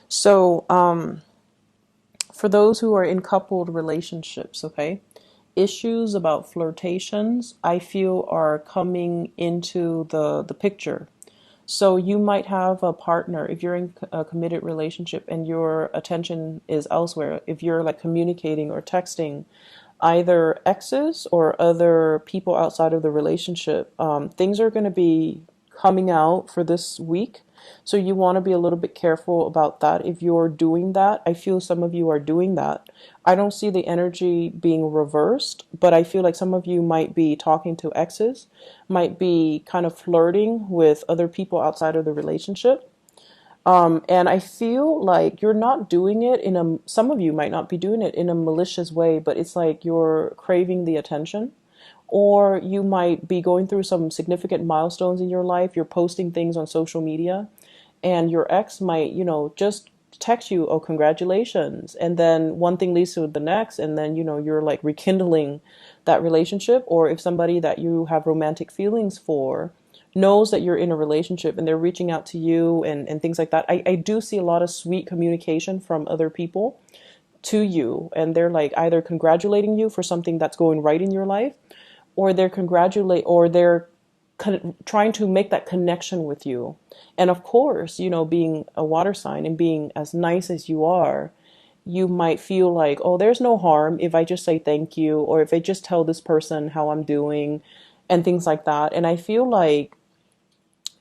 So, for those who are in coupled relationships, okay, issues about flirtations, I feel are coming into the picture. So you might have a partner if you're in a committed relationship and your attention is elsewhere. If you're like communicating or texting either exes or other people outside of the relationship, things are going to be coming out for this week. So you want to be a little bit careful about that. If you're doing that, I feel some of you are doing that. I don't see the energy being reversed, but I feel like some of you might be talking to exes, might be kind of flirting with other people outside of the relationship. And I feel like you're not doing it some of you might not be doing it in a malicious way, but it's like you're craving the attention. Or you might be going through some significant milestones in your life. You're posting things on social media, and your ex might, just text you, oh, congratulations. And then one thing leads to the next, and then, you're like rekindling that relationship. Or if somebody that you have romantic feelings for knows that you're in a relationship and they're reaching out to you and things like that. I do see a lot of sweet communication from other people to you, and they're like either congratulating you for something that's going right in your life, or they're trying to make that connection with you. And of course, being a water sign and being as nice as you are, you might feel like, oh, there's no harm if I just say thank you, or if I just tell this person how I'm doing and things like that. And I feel like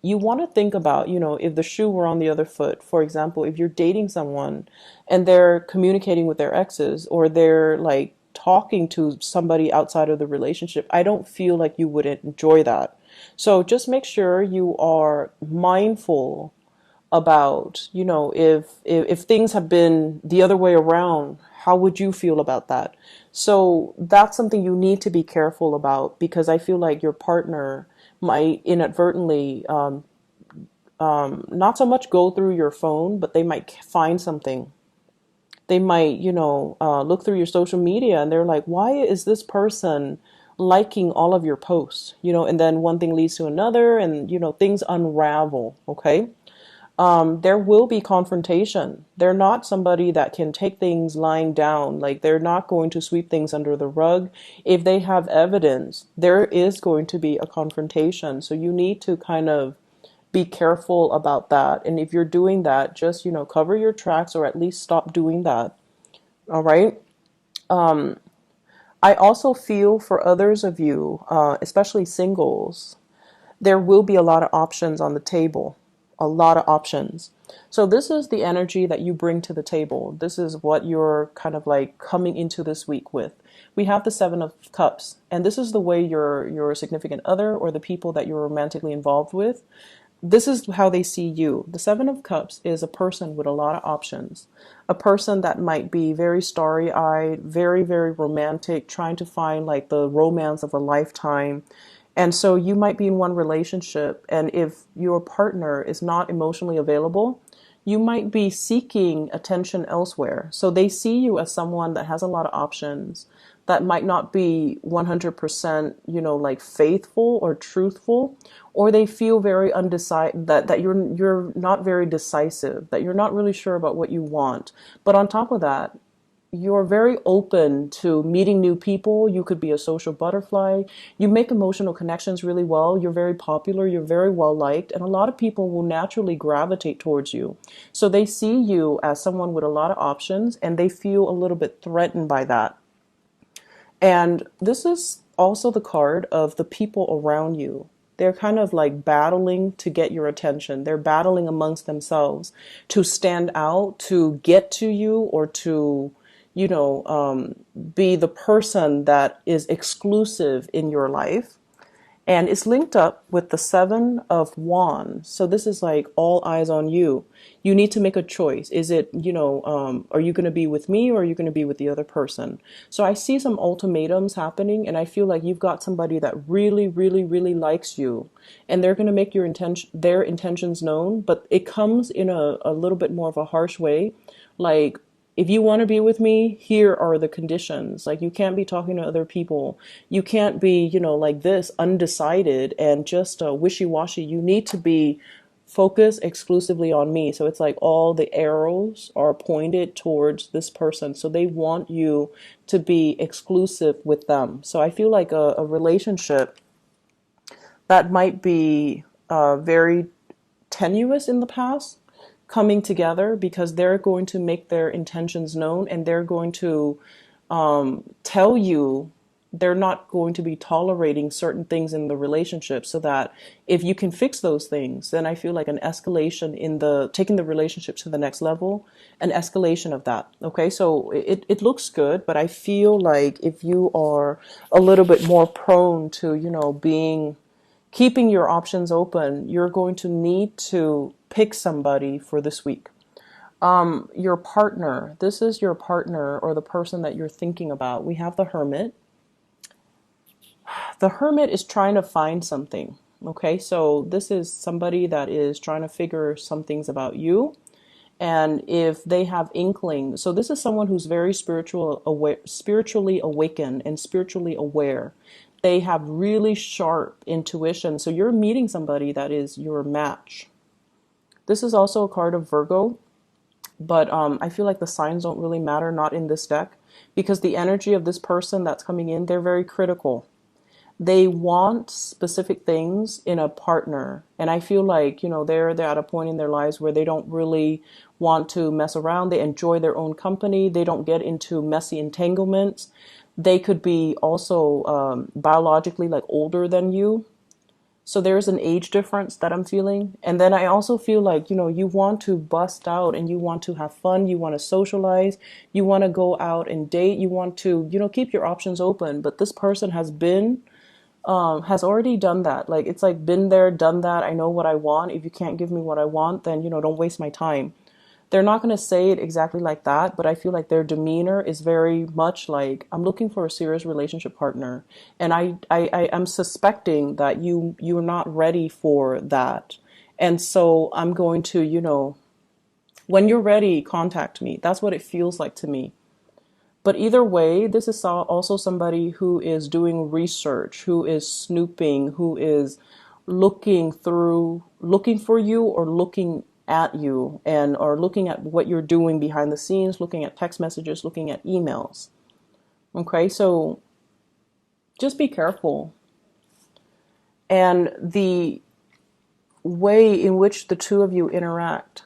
you want to think about, if the shoe were on the other foot. For example, if you're dating someone and they're communicating with their exes, or they're like talking to somebody outside of the relationship, I don't feel like you would enjoy that. So just make sure you are mindful about, if things have been the other way around, how would you feel about that? So that's something you need to be careful about, because I feel like your partner might inadvertently, not so much go through your phone, but they might find something. They might, look through your social media and they're like, why is this person liking all of your posts? And then one thing leads to another, and, things unravel. Okay. There will be confrontation. They're not somebody that can take things lying down. Like, they're not going to sweep things under the rug. If they have evidence, there is going to be a confrontation. So you need to kind of be careful about that. And if you're doing that, just, cover your tracks, or at least stop doing that. All right. I also feel for others of you, especially singles, there will be a lot of options on the table, a lot of options. So this is the energy that you bring to the table. This is what you're kind of like coming into this week with. We have the Seven of Cups, and this is the way your significant other, or the people that you're romantically involved with, this is how they see you. The Seven of Cups is a person with a lot of options. A person that might be very starry-eyed, very, very romantic, trying to find like the romance of a lifetime. And so you might be in one relationship, and if your partner is not emotionally available, you might be seeking attention elsewhere. So they see you as someone that has a lot of options, that might not be 100%, like faithful or truthful, or they feel very undecided, that you're not very decisive, that you're not really sure about what you want. But on top of that, you're very open to meeting new people. You could be a social butterfly. You make emotional connections really well. You're very popular. You're very well liked. And a lot of people will naturally gravitate towards you. So they see you as someone with a lot of options, and they feel a little bit threatened by that. And this is also the card of the people around you. They're kind of like battling to get your attention. They're battling amongst themselves to stand out, to get to you, or to, be the person that is exclusive in your life. And it's linked up with the Seven of Wands. So this is like all eyes on you. You need to make a choice. Is it, are you going to be with me, or are you going to be with the other person? So I see some ultimatums happening, and I feel like you've got somebody that really, really, really likes you, and they're going to make their intentions known, but it comes in a little bit more of a harsh way. Like, if you want to be with me, here are the conditions. Like, you can't be talking to other people. You can't be, like this, undecided and just wishy-washy. You need to be focus exclusively on me. So it's like all the arrows are pointed towards this person. So they want you to be exclusive with them. So I feel like a relationship that might be very tenuous in the past coming together because they're going to make their intentions known, and they're going to tell you they're not going to be tolerating certain things in the relationship, so that if you can fix those things, then I feel like an escalation in the taking the relationship to the next level, an escalation of that. Okay, so it looks good, but I feel like if you are a little bit more prone to, being keeping your options open, you're going to need to pick somebody for this week. Your partner, this is your partner or the person that you're thinking about. We have the Hermit. The Hermit is trying to find something. Okay, so this is somebody that is trying to figure some things about you. And if they have inkling, so this is someone who's very spiritually awakened and spiritually aware. They have really sharp intuition. So you're meeting somebody that is your match. This is also a card of Virgo, but I feel like the signs don't really matter, not in this deck, because the energy of this person that's coming in, they're very critical. They want specific things in a partner. And I feel like, they're at a point in their lives where they don't really want to mess around. They enjoy their own company. They don't get into messy entanglements. They could be also biologically like older than you. So there's an age difference that I'm feeling. And then I also feel like, you want to bust out and you want to have fun. You want to socialize. You want to go out and date. You want to, keep your options open. But this person has already done that. Like, it's like been there, done that. I know what I want. If you can't give me what I want, then, don't waste my time. They're not going to say it exactly like that, but I feel like their demeanor is very much like, I'm looking for a serious relationship partner. And I'm suspecting that you're not ready for that. And so I'm going to, when you're ready, contact me. That's what it feels like to me. But either way, this is also somebody who is doing research, who is snooping, who is looking for you or looking at you, and or looking at what you're doing behind the scenes, looking at text messages, looking at emails. Okay, so just be careful. And the way in which the two of you interact,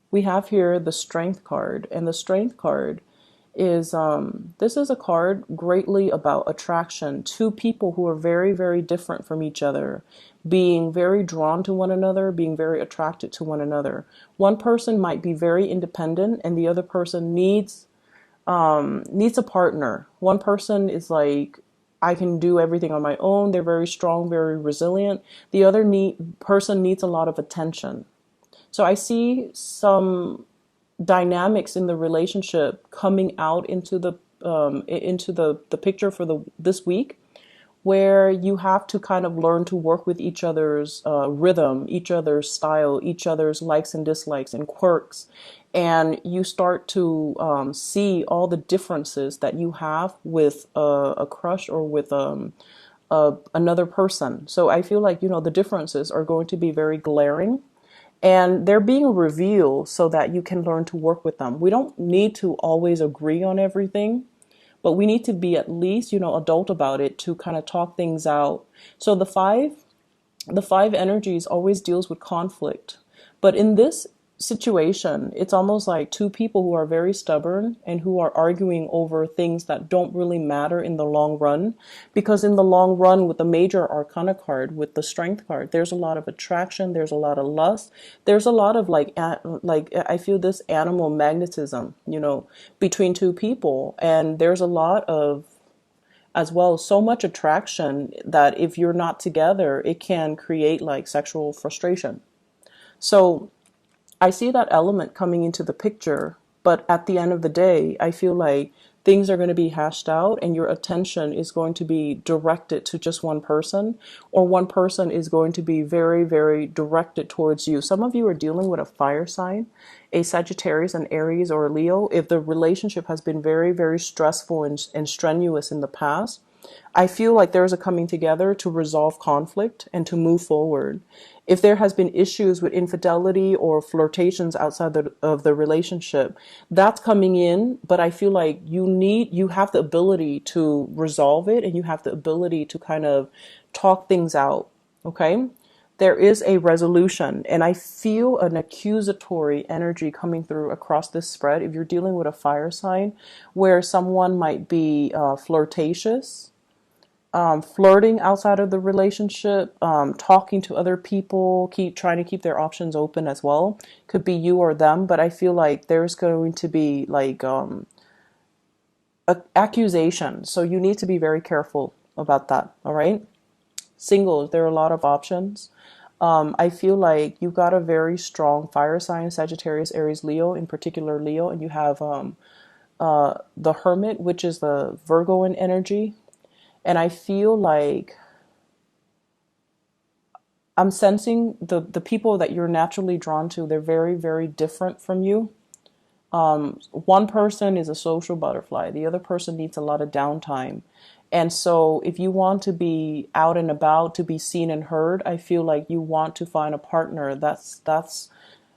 we have here the Strength card, and the Strength card is this is a card greatly about attraction. Two people who are very, very different from each other, being very drawn to one another, being very attracted to one another. One person might be very independent, and the other person needs a partner. One person is like, I can do everything on my own. They're very strong, very resilient. The other person needs a lot of attention. So I see some dynamics in the relationship coming out into the picture for this week, where you have to kind of learn to work with each other's rhythm, each other's style, each other's likes and dislikes and quirks, and you start to see all the differences that you have with a crush or with another person. So I feel like the differences are going to be very glaring. And they're being revealed so that you can learn to work with them. We don't need to always agree on everything, but we need to be at least, adult about it to kind of talk things out. So the five energies always deals with conflict. But in this situation, it's almost like two people who are very stubborn and who are arguing over things that don't really matter in the long run. Because in the long run, with the major arcana card, with the Strength card, there's a lot of attraction, there's a lot of lust, there's a lot of like I feel this animal magnetism, between two people. And there's a lot of, as well, so much attraction that if you're not together, it can create like sexual frustration. So I see that element coming into the picture, but at the end of the day, I feel like things are going to be hashed out and your attention is going to be directed to just one person, or one person is going to be very, very directed towards you. Some of you are dealing with a fire sign, a Sagittarius, an Aries, or a Leo. If the relationship has been very, very stressful and strenuous in the past, I feel like there's a coming together to resolve conflict and to move forward. If there has been issues with infidelity or flirtations outside of the relationship, that's coming in, but I feel like you have the ability to resolve it, and you have the ability to kind of talk things out, okay? There is a resolution, and I feel an accusatory energy coming through across this spread. If you're dealing with a fire sign, where someone might be flirtatious, flirting outside of the relationship, talking to other people, keep trying to keep their options open as well. Could be you or them, but I feel like there's going to be like accusation. So you need to be very careful about that. All right. Singles, there are a lot of options. I feel like you've got a very strong fire sign, Sagittarius, Aries, Leo, in particular Leo, and you have the Hermit, which is the Virgoan energy. And I feel like I'm sensing the people that you're naturally drawn to, they're very, very different from you. One person is a social butterfly. The other person needs a lot of downtime. And so if you want to be out and about, to be seen and heard, I feel like you want to find a partner that's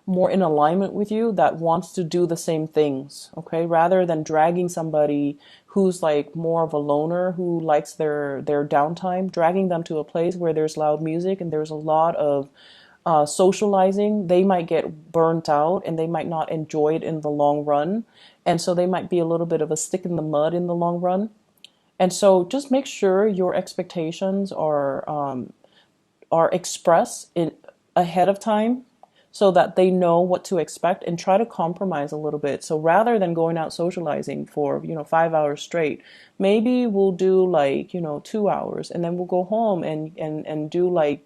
more in alignment with you, that wants to do the same things, okay? Rather than dragging somebody who's like more of a loner, who likes their downtime, dragging them to a place where there's loud music and there's a lot of socializing, they might get burnt out and they might not enjoy it in the long run. And so they might be a little bit of a stick in the mud in the long run. And so just make sure your expectations are expressed ahead of time, so that they know what to expect, and try to compromise a little bit. So rather than going out socializing for, 5 hours straight, maybe we'll do like, 2 hours, and then we'll go home and do like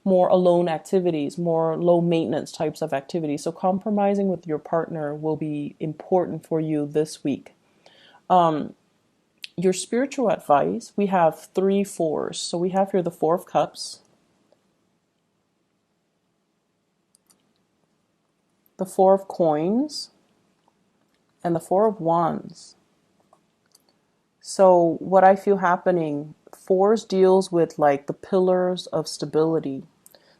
more alone activities, more low maintenance types of activities. So compromising with your partner will be important for you this week. Your spiritual advice, we have 3 fours. So we have here the Four of Cups, the Four of Coins, and the Four of Wands. So what I feel happening, fours deals with like the pillars of stability.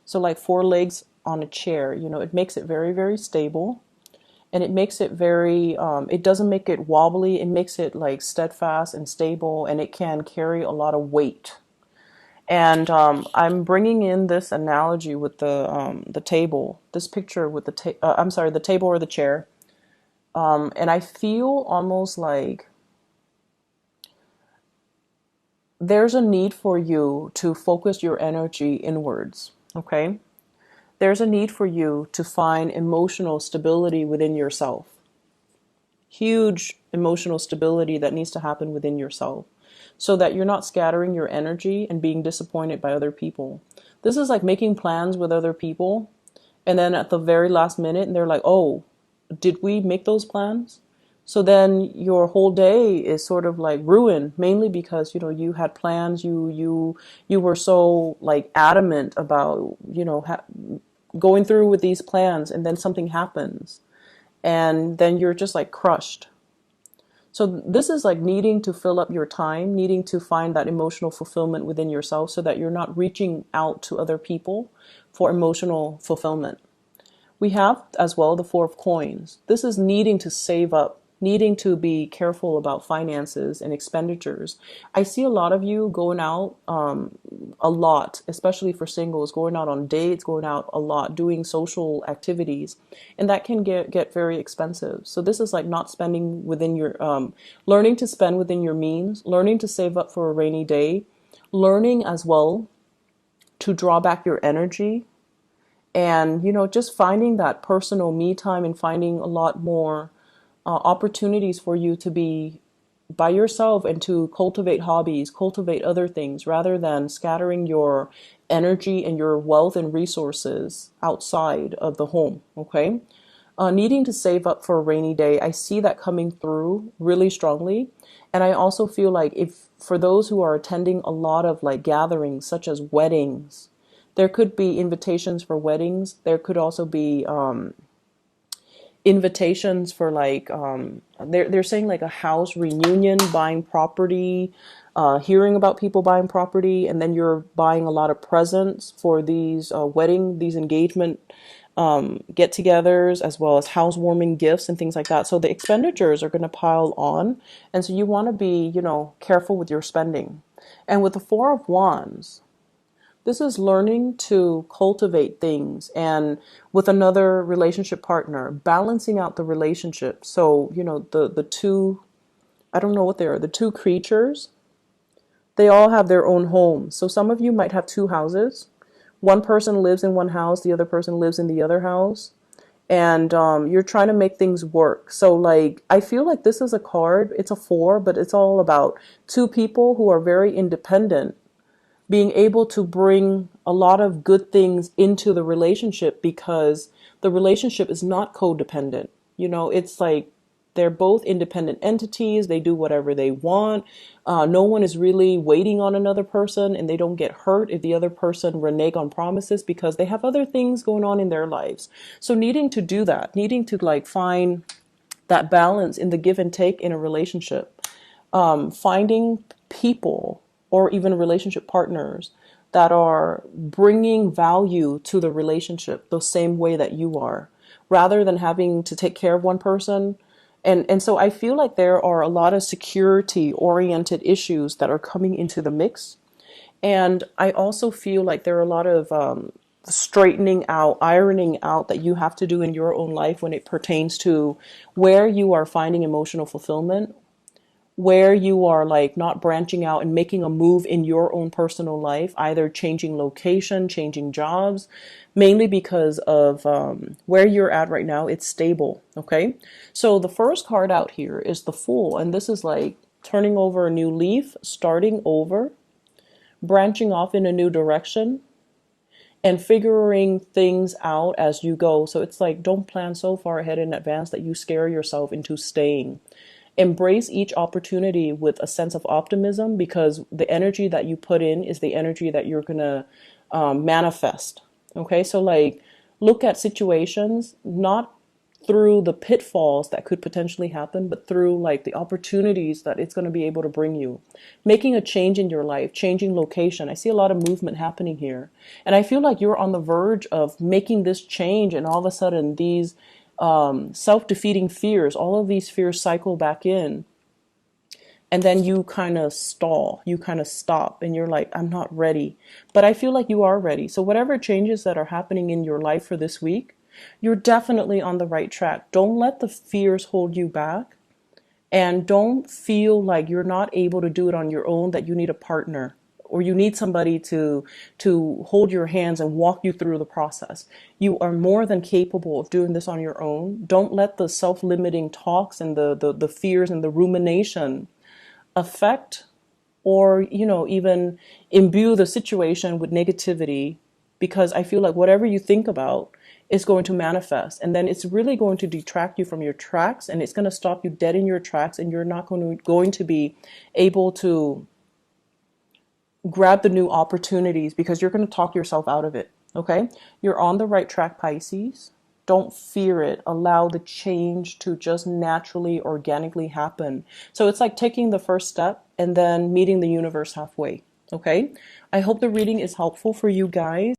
So like 4 legs on a chair, it makes it very, very stable. And it makes it very, it doesn't make it wobbly. It makes it like steadfast and stable, and it can carry a lot of weight. And I'm bringing in this analogy with the table, this picture with the table or the chair. And I feel almost like there's a need for you to focus your energy inwards, okay? There's a need for you to find emotional stability within yourself. Huge emotional stability that needs to happen within yourself, so that you're not scattering your energy and being disappointed by other people. This is like making plans with other people, and then at the very last minute, they're like, oh, did we make those plans? So then your whole day is sort of like ruined, mainly because, you had plans, you were so like adamant about, going through with these plans, and then something happens, and then you're just like crushed. So this is like needing to fill up your time, needing to find that emotional fulfillment within yourself, so that you're not reaching out to other people for emotional fulfillment. We have as well the Four of Coins. This is needing to save up, needing to be careful about finances and expenditures. I see a lot of you going out a lot, especially for singles, going out on dates, going out a lot, doing social activities, and that can get very expensive. So this is like not spending within your, learning to spend within your means, learning to save up for a rainy day, learning as well to draw back your energy, and, just finding that personal me time, and finding a lot more opportunities for you to be by yourself and to cultivate hobbies, cultivate other things, rather than scattering your energy and your wealth and resources outside of the home, okay? Needing to save up for a rainy day, I see that coming through really strongly. And I also feel like if for those who are attending a lot of like gatherings, such as weddings, there could be invitations for weddings. There could also be invitations for like they're saying like a house reunion, buying property, hearing about people buying property, and then you're buying a lot of presents for these these engagement get-togethers, as well as housewarming gifts and things like that. So the expenditures are going to pile on, and so you want to be, careful with your spending. And with the Four of Wands, this is learning to cultivate things, and with another relationship partner, balancing out the relationship. So, the two, I don't know what they are, the two creatures, they all have their own homes. So some of you might have two houses. One person lives in one house, the other person lives in the other house. And you're trying to make things work. So like, I feel like this is a card, it's a four, but it's all about two people who are very independent being able to bring a lot of good things into the relationship, because the relationship is not codependent. It's like they're both independent entities. They do whatever they want. No one is really waiting on another person, and they don't get hurt if the other person renege on promises because they have other things going on in their lives. So needing to do that, needing to like find that balance in the give and take in a relationship, finding people or even relationship partners that are bringing value to the relationship the same way that you are, rather than having to take care of one person. And so I feel like there are a lot of security oriented issues that are coming into the mix. And I also feel like there are a lot of straightening out, ironing out that you have to do in your own life when it pertains to where you are finding emotional fulfillment, where you are like not branching out and making a move in your own personal life, either changing location, changing jobs, mainly because of where you're at right now. It's stable. Okay. So the first card out here is the Fool. And this is like turning over a new leaf, starting over, branching off in a new direction, and figuring things out as you go. So it's like, don't plan so far ahead in advance that you scare yourself into staying. Embrace each opportunity with a sense of optimism, because the energy that you put in is the energy that you're going to manifest. Okay, so like look at situations not through the pitfalls that could potentially happen, but through like the opportunities that it's going to be able to bring you. Making a change in your life, changing location. I see a lot of movement happening here. And I feel like you're on the verge of making this change, and all of a sudden these self-defeating fears, all of these fears cycle back in, and then you kind of stall, you kind of stop, and you're like, I'm not ready. But I feel like you are ready. So whatever changes that are happening in your life for this week, you're definitely on the right track. Don't let the fears hold you back, and don't feel like you're not able to do it on your own, that you need a partner or you need somebody to hold your hands and walk you through the process. You are more than capable of doing this on your own. Don't let the self-limiting talks and the fears and the rumination affect or, even imbue the situation with negativity, because I feel like whatever you think about is going to manifest, and then it's really going to detract you from your tracks, and it's going to stop you dead in your tracks, and you're not going to be able to grab the new opportunities, because you're going to talk yourself out of it. Okay. You're on the right track, Pisces. Don't fear it. Allow the change to just naturally, organically happen. So it's like taking the first step and then meeting the universe halfway. Okay. I hope the reading is helpful for you guys.